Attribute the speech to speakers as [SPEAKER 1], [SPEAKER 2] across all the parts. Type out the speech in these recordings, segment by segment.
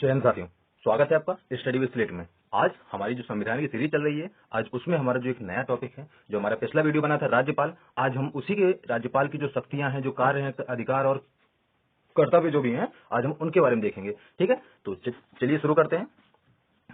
[SPEAKER 1] जय हिंद साथियों, स्वागत है आपका स्टडी विद स्लेट में। आज हमारी जो संविधान की सीरीज चल रही है, आज उसमें हमारा जो एक नया टॉपिक है, जो हमारा पिछला वीडियो बना था राज्यपाल, आज हम उसी के राज्यपाल की जो शक्तियां हैं, जो कार्य हैं, अधिकार और कर्तव्य जो भी हैं, आज हम उनके बारे में देखेंगे। ठीक है, तो चलिए शुरू करते हैं।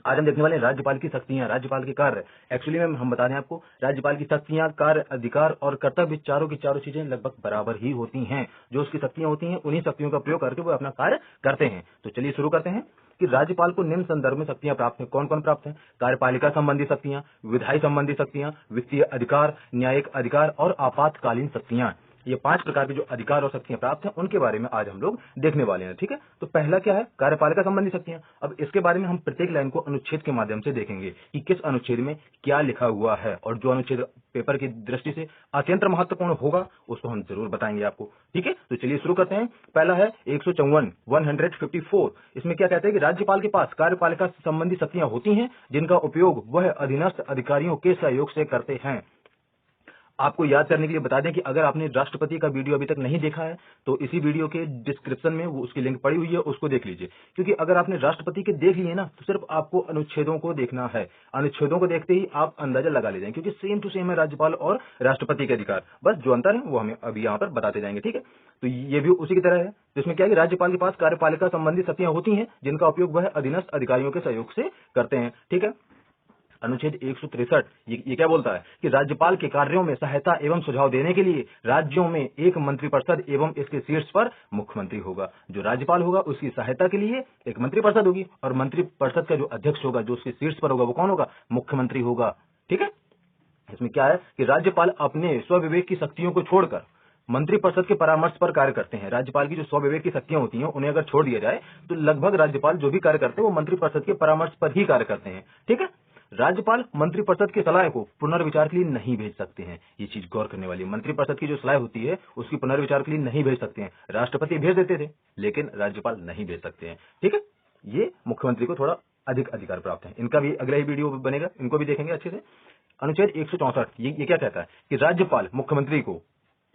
[SPEAKER 1] आज हम देखने वाले हैं राज्यपाल की शक्तियां, राज्यपाल के कार्य। एक्चुअली में हम बता दें आपको, राज्यपाल की शक्तियां, कार्य, अधिकार और कर्तव्य चारों की चारों चीजें लगभग बराबर ही होती हैं। जो उसकी शक्तियां होती हैं, उन्हीं शक्तियों का प्रयोग करके वो अपना कार्य करते हैं। तो चलिए शुरू करते हैं कि राज्यपाल को निम्न संदर्भ में शक्तियां प्राप्त हैं। कौन कौन प्राप्त है? कार्यपालिका संबंधी शक्तियां, विधायी संबंधी शक्तियां, वित्तीय अधिकार, न्यायिक अधिकार और आपातकालीन शक्तियां। ये 5 प्रकार के जो अधिकार और शक्तियां प्राप्त हैं, उनके बारे में आज हम लोग देखने वाले हैं। ठीक है, तो पहला क्या है? कार्यपालिका संबंधी शक्तियां। अब इसके बारे में हम प्रत्येक लाइन को अनुच्छेद के माध्यम से देखेंगे कि किस अनुच्छेद में क्या लिखा हुआ है, और जो अनुच्छेद पेपर की दृष्टि से अत्यंत महत्वपूर्ण होगा उसको हम जरूर बताएंगे आपको। ठीक है, तो चलिए शुरू करते हैं। पहला है 154। इसमें क्या कहते हैं कि राज्यपाल के पास कार्यपालिका संबंधी शक्तियां होती हैं, जिनका उपयोग वह अधीनस्थ अधिकारियों के सहयोग से करते हैं। आपको याद करने के लिए बता दें कि अगर आपने राष्ट्रपति का वीडियो अभी तक नहीं देखा है, तो इसी वीडियो के डिस्क्रिप्शन में वो उसकी लिंक पड़ी हुई है, उसको देख लीजिए। क्योंकि अगर आपने राष्ट्रपति के देख लिए ना, तो सिर्फ आपको अनुच्छेदों को देखना है। अनुच्छेदों को देखते ही आप अंदाजा लगा ले जाएंगे, क्योंकि सेम टू सेम है राज्यपाल और राष्ट्रपति के अधिकार। बस जो अंतर है वो हमें अभी यहाँ पर बताते जाएंगे। ठीक है, तो ये भी उसी की तरह है, जिसमें क्या है कि राज्यपाल के पास कार्यपालिका संबंधी शक्तियां होती हैं, जिनका उपयोग वह अधीनस्थ अधिकारियों के सहयोग से करते हैं। ठीक है, अनुच्छेद 163 ये क्या बोलता है कि राज्यपाल के कार्यों में सहायता एवं सुझाव देने के लिए राज्यों में एक मंत्रिपरिषद एवं इसके शीर्ष पर मुख्यमंत्री होगा। जो राज्यपाल होगा उसकी सहायता के लिए एक मंत्रिपरिषद होगी, और मंत्रिपरिषद का जो अध्यक्ष होगा, जो उसके शीर्ष पर होगा, वो कौन होगा? मुख्यमंत्री होगा। ठीक है, इसमें क्या है कि राज्यपाल अपने स्वविवेक की शक्तियों को छोड़कर मंत्रिपरिषद के परामर्श पर कार्य करते हैं। राज्यपाल की जो स्वविवेक की शक्तियां होती हैं, उन्हें अगर छोड़ दिया जाए तो लगभग राज्यपाल जो भी कार्य करते हैं वो मंत्रिपरिषद के परामर्श पर ही कार्य करते हैं। ठीक है, राज्यपाल मंत्रिपरिषद की सलाह को पुनर्विचार के लिए नहीं भेज सकते हैं। ये चीज गौर करने वाली है। मंत्रिपरिषद की जो सलाह होती है उसकी पुनर्विचार के लिए नहीं भेज सकते हैं। राष्ट्रपति भेज देते थे, लेकिन राज्यपाल नहीं भेज सकते हैं। ठीक है, ये मुख्यमंत्री को थोड़ा अधिक अधिकार प्राप्त है। इनका भी अगला ही वीडियो बनेगा, इनको भी देखेंगे अच्छे से। अनुच्छेद 164 ये क्या कहता है कि राज्यपाल मुख्यमंत्री को,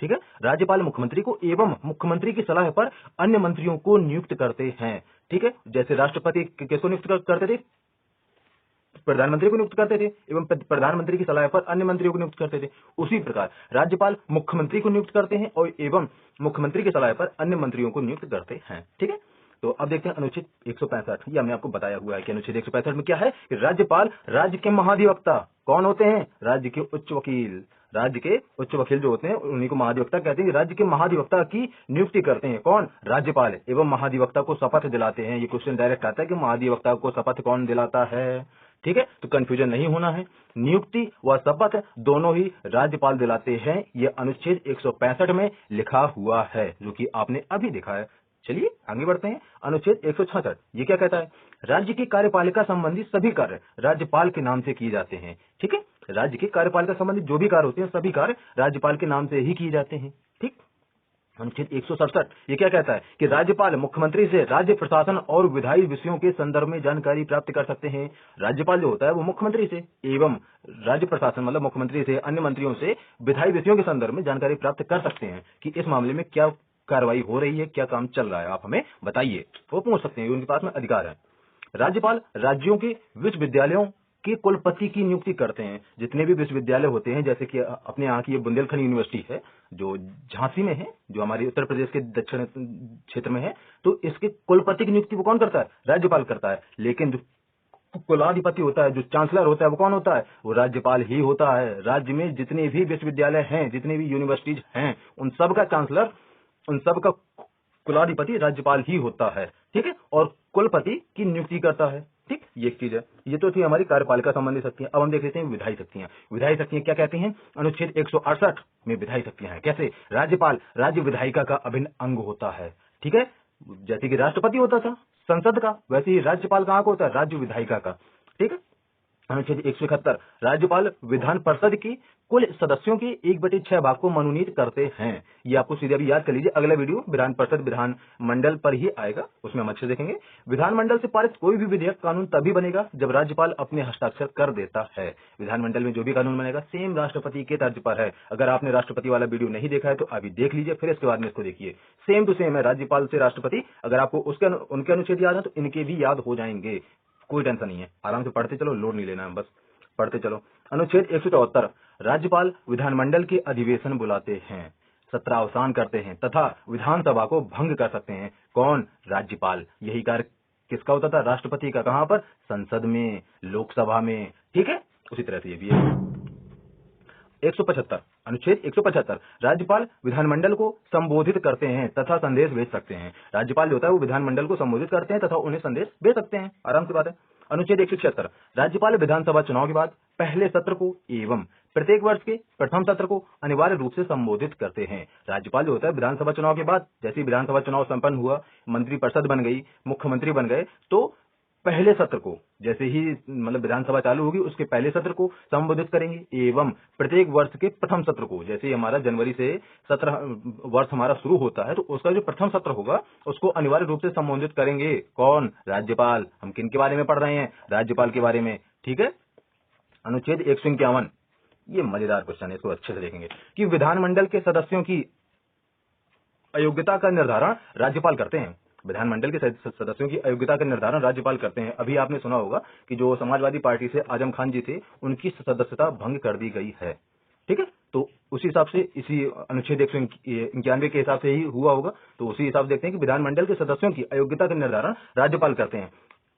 [SPEAKER 1] ठीक है, राज्यपाल मुख्यमंत्री को एवं मुख्यमंत्री की सलाह पर अन्य मंत्रियों को नियुक्त करते हैं। ठीक है, जैसे राष्ट्रपति किसको नियुक्त करते थे? प्रधानमंत्री को नियुक्त करते थे, एवं प्रधानमंत्री की सलाह पर अन्य मंत्रियों को नियुक्त करते थे। उसी प्रकार राज्यपाल मुख्यमंत्री को नियुक्त करते हैं और एवं मुख्यमंत्री की सलाह पर अन्य मंत्रियों को नियुक्त करते हैं। ठीक है, तो अब देखते हैं अनुच्छेद 165। ये हमने आपको बताया हुआ है कि अनुच्छेद 165 में क्या है कि राज्यपाल राज्य के महाधिवक्ता कौन होते हैं? राज्य के उच्च वकील। राज्य के उच्च वकील जो होते हैं उन्हीं को महाधिवक्ता कहते हैं। राज्य के महाधिवक्ता की नियुक्ति करते हैं कौन? राज्यपाल, एवं महाधिवक्ता को शपथ दिलाते हैं। ये क्वेश्चन डायरेक्ट आता है कि महाधिवक्ता को शपथ कौन दिलाता है। ठीक है, तो कंफ्यूजन नहीं होना है। नियुक्ति व शपथ दोनों ही राज्यपाल दिलाते हैं। ये अनुच्छेद 165 में लिखा हुआ है, जो कि आपने अभी देखा है। चलिए आगे बढ़ते हैं। अनुच्छेद 166 ये क्या कहता है? राज्य की कार्यपालिका संबंधी सभी कार्य राज्यपाल के नाम से किए जाते हैं। ठीक है, राज्य की कार्यपालिका संबंधी जो भी कार्य होते हैं, सभी कार्य राज्यपाल के नाम से ही किए जाते हैं। ठीक, अनुच्छेद 167 ये क्या कहता है कि राज्यपाल मुख्यमंत्री से राज्य प्रशासन और विधायी विषयों के संदर्भ में जानकारी प्राप्त कर सकते हैं। राज्यपाल जो होता है वो मुख्यमंत्री से एवं राज्य प्रशासन मतलब मुख्यमंत्री से, अन्य मंत्रियों से विधायी विषयों के संदर्भ में जानकारी प्राप्त कर सकते हैं कि इस मामले में क्या कार्रवाई हो रही है, क्या काम चल रहा है, आप हमें बताइए। वो पूछ सकते हैं, उनके पास में अधिकार है। राज्यपाल राज्यों के विश्वविद्यालयों के कुलपति की नियुक्ति करते हैं। जितने भी विश्वविद्यालय होते हैं, जैसे कि अपने यहाँ की ये बुंदेलखंड यूनिवर्सिटी है जो झांसी में है, जो हमारे उत्तर प्रदेश के दक्षिण क्षेत्र में है, तो इसके कुलपति की नियुक्ति वो कौन करता है? राज्यपाल करता है। लेकिन जो कुलाधिपति होता है, जो चांसलर होता है, वो कौन होता है? वो राज्यपाल ही होता है। राज्य में जितने भी विश्वविद्यालय हैं, जितने भी यूनिवर्सिटीज हैं, उन सब का चांसलर, उन सब का कुलाधिपति राज्यपाल ही होता है। ठीक है, और कुलपति की नियुक्ति करता है। ठीक, ये एक चीज है। ये तो थी हमारी कार्यपालिका संबंधी शक्तियां। अब हम देख लेते हैं विधायी शक्तियां। विधायी शक्तियां क्या कहती हैं? अनुच्छेद 168 में विधायी शक्तियां हैं। कैसे? राज्यपाल राज्य विधायिका का अभिन्न अंग होता है। ठीक है, जैसे कि राष्ट्रपति होता था संसद का, वैसे ही राज्यपाल कहाँ का होता है? राज्य विधायिका का। ठीक है, अनुच्छेद 171 राज्यपाल विधान परिषद की कुल सदस्यों की 1/6 भाग को मनोनीत करते हैं। ये आपको सीधे अभी याद कर लीजिए, अगला वीडियो विधान परिषद विधान मंडल पर ही आएगा, उसमें हम अच्छे से देखेंगे। विधानमंडल से पारित कोई भी विधेयक कानून तभी बनेगा जब राज्यपाल अपने हस्ताक्षर कर देता है। विधानमंडल में जो भी कानून बनेगा सेम राष्ट्रपति के तर्ज पर है। अगर आपने राष्ट्रपति वाला वीडियो नहीं देखा है तो अभी देख लीजिए, फिर इसके बाद में इसको देखिए। सेम टू सेम है, राज्यपाल से राष्ट्रपति। अगर आपको उनके अनुच्छेद याद है तो इनके भी याद हो जाएंगे, कोई टेंशन नहीं है, आराम से पढ़ते चलो, लोड नहीं लेना है, बस पढ़ते चलो। अनुच्छेद 174 राज्यपाल विधानमंडल के अधिवेशन बुलाते हैं, सत्रावसान करते हैं तथा विधानसभा को भंग कर सकते हैं। कौन? राज्यपाल। यही कार्य किसका होता था? राष्ट्रपति का। कहां पर? संसद में, लोकसभा में। ठीक है, उसी तरह से ये भी है। 175 अनुच्छेद 175 राज्यपाल विधानमंडल को संबोधित करते हैं तथा संदेश भेज सकते हैं। राज्यपाल जो होता है वो विधानमंडल को संबोधित करते हैं तथा उन्हें संदेश भेज सकते हैं, आराम से बात है। अनुच्छेद 176 राज्यपाल विधानसभा चुनाव के बाद पहले सत्र को एवं प्रत्येक वर्ष के प्रथम सत्र को अनिवार्य रूप से संबोधित करते हैं। राज्यपाल जो होता है विधानसभा चुनाव के बाद, जैसे विधानसभा चुनाव संपन्न हुआ, मंत्रिपरिषद बन गई, मुख्यमंत्री बन गए, तो पहले सत्र को, जैसे ही मतलब विधानसभा चालू होगी उसके पहले सत्र को संबोधित करेंगे एवं प्रत्येक वर्ष के प्रथम सत्र को, जैसे ही हमारा जनवरी से सत्र वर्ष हमारा शुरू होता है तो उसका जो प्रथम सत्र होगा उसको अनिवार्य रूप से संबोधित करेंगे। कौन? राज्यपाल। हम किन के बारे में पढ़ रहे हैं? राज्यपाल के बारे में। ठीक है। अनुच्छेद 151 ये मजेदार क्वेश्चन है, इसको अच्छे से देखेंगे कि विधानमंडल के सदस्यों की अयोग्यता का निर्धारण राज्यपाल करते हैं। विधानमंडल के सदस्यों की अयोग्यता का निर्धारण राज्यपाल करते हैं। अभी आपने सुना होगा कि जो समाजवादी पार्टी से आजम खान जी थे उनकी सदस्यता भंग कर दी गई है। ठीक है, तो उसी हिसाब से इसी अनुच्छेद 191 के हिसाब से ही हुआ होगा। तो उसी हिसाब से देखते हैं कि विधानमंडल के सदस्यों की अयोग्यता का निर्धारण राज्यपाल करते हैं।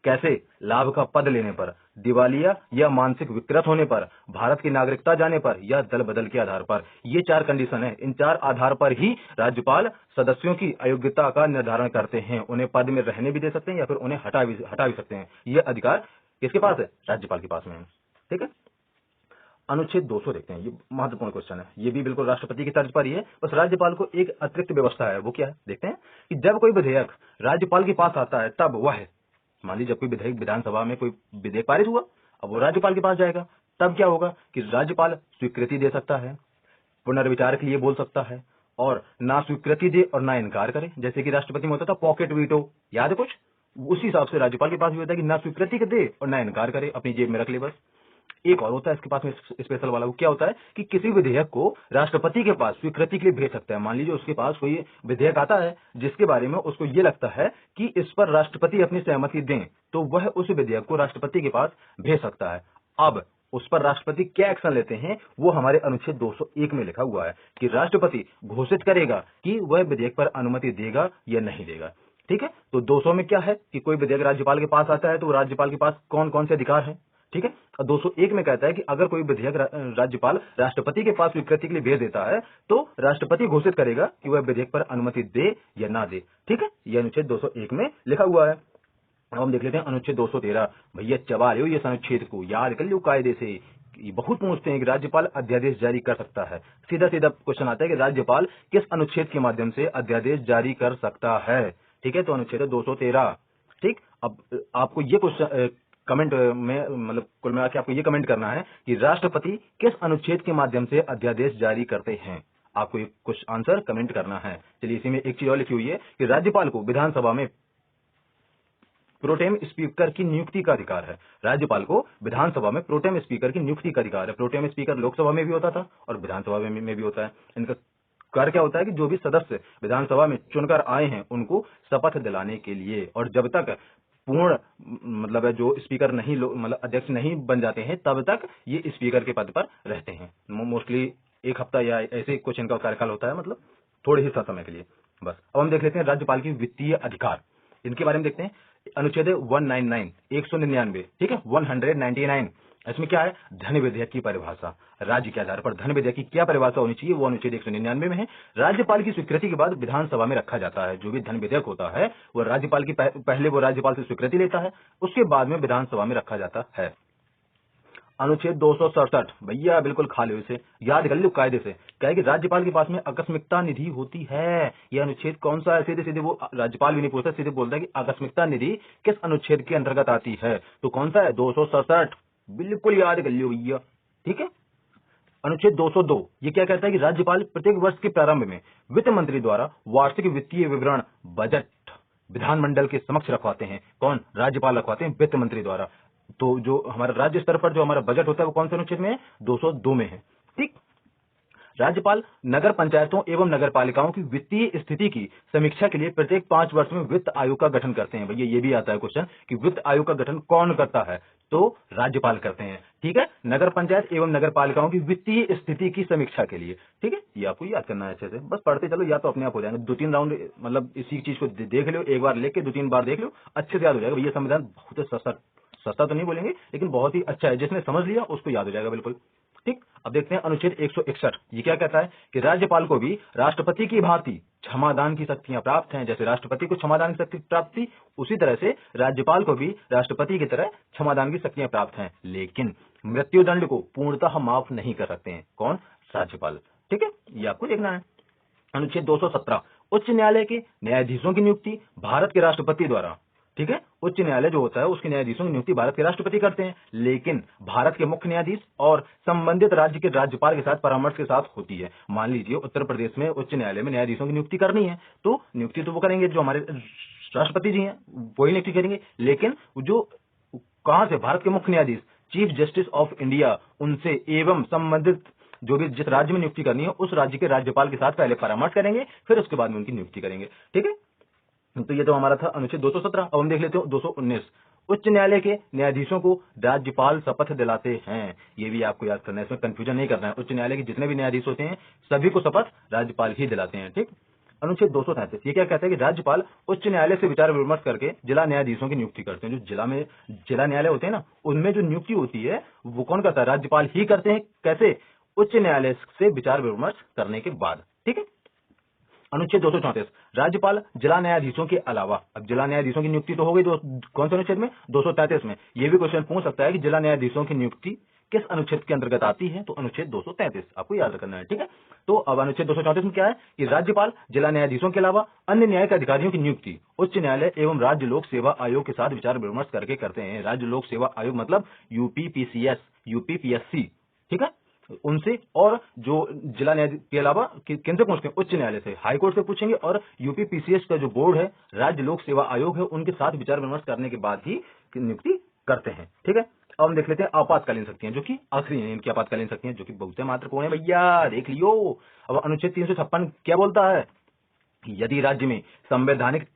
[SPEAKER 1] कैसे? लाभ का पद लेने पर, दिवालिया या मानसिक विकृत होने पर, भारत की नागरिकता जाने पर या दल बदल के आधार पर। ये 4 कंडीशन है, इन 4 आधार पर ही राज्यपाल सदस्यों की अयोग्यता का निर्धारण करते हैं। उन्हें पद में रहने भी दे सकते हैं या फिर उन्हें हटा भी सकते हैं। ये अधिकार किसके पास है? राज्यपाल के पास में है। ठीक है। अनुच्छेद 200 देखते हैं, ये महत्वपूर्ण क्वेश्चन है, ये भी बिल्कुल राष्ट्रपति की तर्ज पर ही है, बस राज्यपाल को एक अतिरिक्त व्यवस्था है। वो क्या है देखते हैं कि जब कोई विधेयक राज्यपाल के पास आता है तब वह, मान लीजिए जब कोई विधेयक विधानसभा में कोई विधेयक पारित हुआ, अब वो राज्यपाल के पास जाएगा, तब क्या होगा कि राज्यपाल स्वीकृति दे सकता है, पुनर्विचार के लिए बोल सकता है, और ना स्वीकृति दे और ना इनकार करे। जैसे कि राष्ट्रपति में होता था पॉकेट वीटो, याद है कुछ? उसी हिसाब से राज्यपाल के पास भी होता है कि ना स्वीकृति दे और ना इनकार करे, अपनी जेब में रख ले बस। एक और होता है इसके पास में स्पेशल वाला, वो क्या होता है कि किसी विधेयक को राष्ट्रपति के पास स्वीकृति के लिए भेज सकता है। मान लीजिए उसके पास कोई विधेयक आता है जिसके बारे में उसको ये लगता है कि इस पर राष्ट्रपति अपनी सहमति दें, तो वह उस विधेयक को राष्ट्रपति के पास भेज सकता है। अब उस पर राष्ट्रपति क्या एक्शन लेते हैं वो हमारे अनुच्छेद 201 में लिखा हुआ है कि राष्ट्रपति घोषित करेगा कि वह विधेयक पर अनुमति देगा या नहीं देगा। ठीक है, तो 200 में क्या है कि कोई विधेयक राज्यपाल के पास आता है तो राज्यपाल के पास कौन कौन से अधिकार है। ठीक है, और 201 में कहता है कि अगर कोई विधेयक राज्यपाल राष्ट्रपति के पास स्वीकृति के लिए भेज देता है तो राष्ट्रपति घोषित करेगा कि वह विधेयक पर अनुमति दे या ना दे। ठीक है, यह अनुच्छेद 201 में लिखा हुआ है। अब हम देख लेते हैं अनुच्छेद 213। भैया चबा रहे हो ये अनुच्छेद को, याद कर लो कायदे से। ये बहुत पूछते हैं कि राज्यपाल अध्यादेश जारी कर सकता है। सीधा सीधा क्वेश्चन आता है कि राज्यपाल किस अनुच्छेद के माध्यम से अध्यादेश जारी कर सकता है। ठीक है, तो अनुच्छेद 213। ठीक, अब आपको ये क्वेश्चन कमेंट में मतलब कुल मिला के आपको ये कमेंट करना है कि राष्ट्रपति किस अनुच्छेद के माध्यम से अध्यादेश जारी करते हैं। आपको ये कुछ आंसर कमेंट करना है। चलिए इसी में एक चीज और लिखी हुई है कि राज्यपाल को विधानसभा में प्रोटेम स्पीकर की नियुक्ति का अधिकार है। राज्यपाल को विधानसभा में प्रोटेम स्पीकर की नियुक्ति का अधिकार है। प्रोटेम स्पीकर लोकसभा में भी होता था और विधानसभा में भी होता है। इनका कार्य क्या होता है कि जो भी सदस्य विधानसभा में चुनकर आए हैं उनको शपथ दिलाने के लिए, और जब तक पूर्ण मतलब जो स्पीकर नहीं मतलब अध्यक्ष नहीं बन जाते हैं तब तक ये स्पीकर के पद पर रहते हैं। मोस्टली 1 हफ्ता या ऐसे कुछ इनका कार्यकाल होता है, मतलब थोड़े ही समय के लिए बस। अब हम देख लेते हैं राज्यपाल की वित्तीय अधिकार, इनके बारे में देखते हैं। अनुच्छेद 199 199, ठीक है, 199, इसमें क्या है? धन विधेयक की परिभाषा, राज्य के आधार पर धन विधेयक की क्या परिभाषा होनी चाहिए वो अनुच्छेद 199 में है। राज्यपाल की स्वीकृति के बाद विधानसभा में रखा जाता है। जो भी धन विधेयक होता है वो राज्यपाल की पहले वो राज्यपाल से स्वीकृति लेता है, उसके बाद में विधानसभा में रखा जाता है। अनुच्छेद 267, भैया बिल्कुल खा लो इसे, याद कर लो कायदे से। क्या है कि राज्यपाल के पास में आकस्मिकता निधि होती है। यह अनुच्छेद कौन सा है? सीधे सीधे वो राज्यपाल भी नहीं पूछता, सीधे बोलता है कि आकस्मिकता निधि किस अनुच्छेद के अंतर्गत आती है। तो कौन सा है? 267। बिल्कुल याद कर लियो भैया। ठीक है, अनुच्छेद 202 ये क्या कहता है कि राज्यपाल प्रत्येक वर्ष के प्रारंभ में वित्त मंत्री द्वारा वार्षिक वित्तीय विवरण बजट विधानमंडल के समक्ष रखवाते हैं। कौन? राज्यपाल रखवाते हैं वित्त मंत्री द्वारा। तो जो हमारा राज्य स्तर पर जो हमारा बजट होता है वो कौन से अनुच्छेद में है? 202 में है। ठीक, राज्यपाल नगर पंचायतों एवं नगर पालिकाओं की वित्तीय स्थिति की समीक्षा के लिए प्रत्येक 5 वर्ष में वित्त आयोग का गठन करते हैं। भैया ये भी आता है क्वेश्चन कि वित्त आयोग का गठन कौन करता है? तो राज्यपाल करते हैं। ठीक है, नगर पंचायत एवं नगर पालिकाओं की वित्तीय स्थिति की समीक्षा के लिए। ठीक है, ये आपको याद करना है अच्छे से, बस पढ़ते चलो, या तो अपने आप हो जाएंगे। 2-3 राउंड मतलब इसी चीज को देख लो, एक बार लेके 2-3 बार देख लो, अच्छे से याद हो जाएगा। भैया संविधान बहुत सस्ता सस्ता तो नहीं बोलेंगे, लेकिन बहुत ही अच्छा है। जिसने समझ लिया उसको याद हो जाएगा बिल्कुल। ठीक, अब देखते हैं अनुच्छेद 161 ये क्या कहता है कि राज्यपाल को भी राष्ट्रपति की भांति क्षमादान की शक्तियां प्राप्त हैं। जैसे राष्ट्रपति को क्षमादान की शक्ति प्राप्त थी, उसी तरह से राज्यपाल को भी राष्ट्रपति की तरह क्षमादान की शक्तियां प्राप्त हैं, लेकिन मृत्युदंड को पूर्णतः माफ नहीं कर सकते हैं। कौन? राज्यपाल। ठीक है, ये आपको देखना है। अनुच्छेद 217 उच्च न्यायालय के न्यायाधीशों की नियुक्ति भारत के राष्ट्रपति द्वारा। ठीक है, उच्च न्यायालय जो होता है उसके न्यायाधीशों की नियुक्ति भारत के राष्ट्रपति करते हैं, लेकिन भारत के मुख्य न्यायाधीश और संबंधित राज्य के राज्यपाल के साथ परामर्श के साथ होती है। मान लीजिए उत्तर प्रदेश में उच्च न्यायालय में न्यायाधीशों की नियुक्ति करनी है, तो नियुक्ति तो वो करेंगे जो हमारे राष्ट्रपति जी हैं, वही नियुक्ति करेंगे, लेकिन जो कहां से? भारत के मुख्य न्यायाधीश चीफ जस्टिस ऑफ इंडिया, उनसे एवं संबंधित जो भी जिस राज्य में नियुक्ति करनी है उस राज्य के राज्यपाल के साथ पहले परामर्श करेंगे, फिर उसके बाद में उनकी नियुक्ति करेंगे। ठीक है, तो ये तो हमारा था अनुच्छेद 217। अब हम देख लेते हैं 219 उच्च न्यायालय के न्यायाधीशों को राज्यपाल शपथ दिलाते हैं। ये भी आपको याद करना है, इसमें कंफ्यूजन नहीं करना है। उच्च न्यायालय के जितने भी न्यायाधीश होते हैं सभी को शपथ राज्यपाल ही दिलाते हैं। ठीक, अनुच्छेद 233 ये क्या कहता है कि राज्यपाल उच्च न्यायालय से विचार विमर्श करके जिला न्यायाधीशों की नियुक्ति करते हैं। जो जिला न्यायालय होते हैं ना, उनमें जो नियुक्ति होती है वो कौन करता है? राज्यपाल ही करते हैं। कैसे? उच्च न्यायालय से विचार विमर्श करने के बाद। ठीक है, अनुच्छेद 234 राज्यपाल जिला न्यायाधीशों के अलावा, अब जिला न्यायाधीशों की नियुक्ति तो हो गई, कौन से अनुच्छेद में? 233 में। यह भी क्वेश्चन पूछ सकता है कि जिला न्यायाधीशों की नियुक्ति किस अनुच्छेद के अंतर्गत आती है? तो अनुच्छेद 233 आपको याद रखना है। ठीक है, तो अब अनुच्छेद 234 में क्या है कि राज्यपाल जिला न्यायाधीशों के अलावा अन्य न्यायिक अधिकारियों की नियुक्ति उच्च न्यायालय एवं राज्य लोक सेवा आयोग के साथ विचार विमर्श करके करते हैं। राज्य लोक सेवा आयोग मतलब यूपीपीसीएस, यूपीपीएससी। ठीक है, उनसे, और जो जिला न्यायाधीश के अलावा किन से पूछते हैं? उच्च न्यायालय से, हाईकोर्ट से पूछेंगे, और यूपीपीसीएस का जो बोर्ड है, राज्य लोक सेवा आयोग है, उनके साथ विचार विमर्श करने के बाद ही नियुक्ति करते हैं। ठीक है, अब हम देख लेते हैं आपातकालीन शक्तियां, जो कि आखिरी है इनकी आपातकालीन शक्तियां, जो कि बहुत महत्वपूर्ण है। भैया देख लियो। अब अनुच्छेद 356 क्या बोलता है? यदि राज्य में संवैधानिक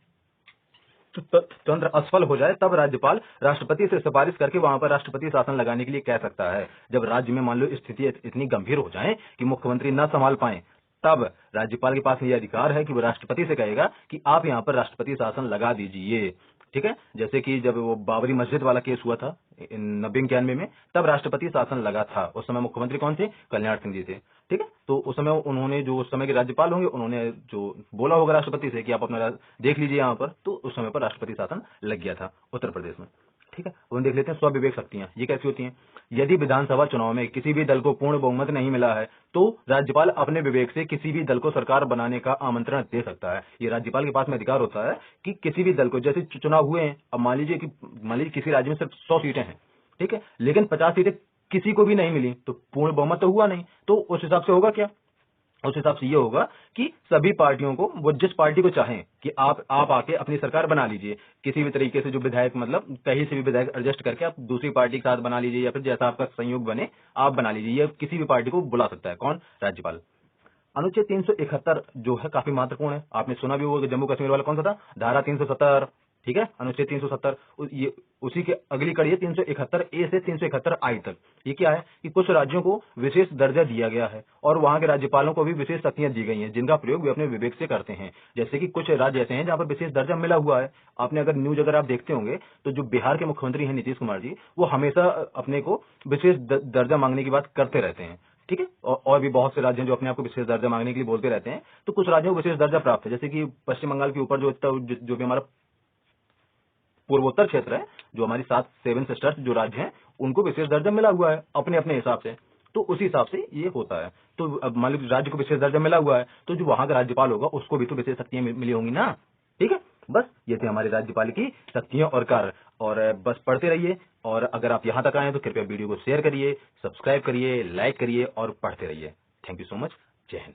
[SPEAKER 1] तंत्र असफल हो जाए तब राज्यपाल राष्ट्रपति से सिफारिश करके वहां पर राष्ट्रपति शासन लगाने के लिए कह सकता है। जब राज्य में मान लो स्थिति इतनी गंभीर हो जाए कि मुख्यमंत्री न संभाल पाए, तब राज्यपाल के पास ये अधिकार है कि वो राष्ट्रपति से कहेगा कि आप यहाँ पर राष्ट्रपति शासन लगा दीजिए। ठीक है, जैसे कि जब वो बाबरी मस्जिद वाला केस हुआ था 90-91 में, तब राष्ट्रपति शासन लगा था। उस समय मुख्यमंत्री कौन थे? कल्याण सिंह जी थे। ठीक है, तो उस समय उन्होंने, जो उस समय के राज्यपाल होंगे, उन्होंने जो बोला होगा राष्ट्रपति से कि आप अपना देख लीजिए यहाँ पर, तो उस समय पर राष्ट्रपति शासन लग गया था उत्तर प्रदेश में। ठीक है, वो देख लेते हैं स्वविवेक शक्तियां, ये कैसी होती हैं? यदि विधानसभा चुनाव में किसी भी दल को पूर्ण बहुमत नहीं मिला है तो राज्यपाल अपने विवेक से किसी भी दल को सरकार बनाने का आमंत्रण दे सकता है। ये राज्यपाल के पास में अधिकार होता है कि किसी भी दल को, जैसे चुनाव हुए हैं, अब मान लीजिए किसी राज्य में सिर्फ 100 सीटें हैं, ठीक है, लेकिन 50 सीटें किसी को भी नहीं मिली, तो पूर्ण बहुमत तो हुआ नहीं। तो उस हिसाब से होगा क्या? उस हिसाब से ये होगा कि सभी पार्टियों को, वो जिस पार्टी को चाहें कि आप आके अपनी सरकार बना लीजिए, किसी भी तरीके से, जो विधायक, मतलब कहीं से भी विधायक एडजस्ट करके आप दूसरी पार्टी के साथ बना लीजिए, या फिर जैसा आपका संयोग बने आप बना लीजिए। ये किसी भी पार्टी को बुला सकता है। कौन? राज्यपाल। अनुच्छेद 371 जो है काफी महत्वपूर्ण है, आपने सुना भी होगा। जम्मू कश्मीर वाला कौन सा था? धारा 370। ठीक है, अनुच्छेद 370 ये उसी के अगली कड़ी है, 371 ए से 371 आई तक। ये क्या है कि कुछ राज्यों को विशेष दर्जा दिया गया है और वहां के राज्यपालों को भी विशेष शक्तियां दी गई हैं, जिनका प्रयोग वे अपने विवेक से करते हैं। जैसे कि कुछ राज्य ऐसे हैं जहां पर विशेष दर्जा मिला हुआ है। आपने अगर न्यूज अगर आप देखते होंगे तो जो बिहार के मुख्यमंत्री हैं नीतीश कुमार जी, वो हमेशा अपने को विशेष दर्जा मांगने की बात करते रहते हैं। ठीक है, और भी बहुत से राज्य हैं जो अपने आप को विशेष दर्जा मांगने के लिए बोलते रहते हैं। तो कुछ राज्यों को विशेष दर्जा प्राप्त है, जैसे कि पश्चिम बंगाल के ऊपर जो भी हमारा पूर्वोत्तर क्षेत्र है, जो हमारी 7 सिस्टर्स जो राज्य हैं, उनको विशेष दर्जा मिला हुआ है अपने अपने हिसाब से। तो उसी हिसाब से ये होता है। तो अब मान लीजिए राज्य को विशेष दर्जा मिला हुआ है, तो जो वहां का राज्यपाल होगा उसको भी तो विशेष शक्तियां मिली होंगी ना। ठीक है, बस ये थे हमारे राज्यपाल की शक्तियां और कार्य। और बस पढ़ते रहिए, और अगर आप यहाँ तक आए हैं तो कृपया वीडियो को शेयर करिए, सब्सक्राइब करिए, लाइक करिए और पढ़ते रहिए। Thank you so much. जय हिंद।